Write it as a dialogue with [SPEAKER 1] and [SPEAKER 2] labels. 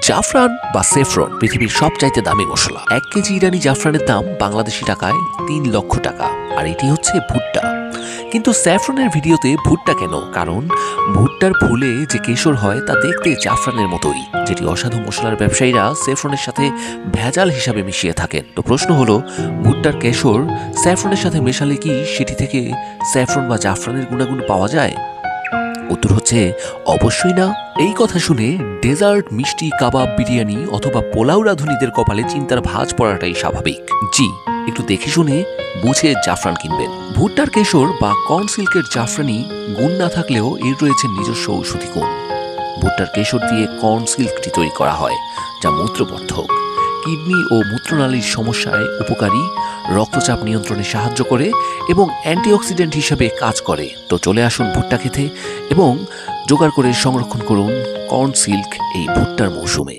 [SPEAKER 1] জাফরান বা সেফরন পৃথিবীর সবচাইতে দামি মশলা। 1 কেজি ইরানি জাফরানের দাম বাংলাদেশি টাকায় 3 লক্ষ টাকা। আর এটি হচ্ছে ভুট্টা। কিন্তু স্যাফরনের ভিডিওতে ভুট্টা কেন? কারণ ভুট্টার ফুলে যে কেশর হয় তা দেখতে জাফরানের মতোই, যেটি অসাধু মশলার ব্যবসায়ীরা স্যাফরনের সাথে ভেজাল হিসাবে মিশিয়ে থাকেন। তো প্রশ্ন হলো, ভুট্টার কেশর স্যাফরনের সাথে মেশালে কি সেটি থেকে স্যাফরন বা জাফরানের গুণাগুণ পাওয়া যায়? উত্তর হচ্ছে অবশ্যই না। এই কথা শুনে ডেজার্ট, মিষ্টি, কাবাব, বিরিয়ানি অথবা পোলাও রাঁধুনিদের কপালে চিন্তার ভাঁজ পড়াটাই স্বাভাবিক। জি, একটু দেখে শুনে বুঝে জাফরান কিনবেন। ভুট্টার কেশর বা কর্ন সিল্কের জাফরানি গুণ না থাকলেও এর রয়েছে নিজস্ব ঔষধি গুণ। ভুট্টার কেশর দিয়ে কর্ন সিল্কটি তৈরি করা হয়, যা মূত্রবর্ধক, কিডনি ও মূত্রনালীর সমস্যায় উপকারী, রক্তচাপ নিয়ন্ত্রণে সাহায্য করে এবং অ্যান্টিঅক্সিডেন্ট হিসেবে কাজ করে। তো চলে আসুন ভুট্টা খেতে এবং জোগাড় করে সংরক্ষণ করুন কর্ন সিল্ক এই ভুট্টার মৌসুমে।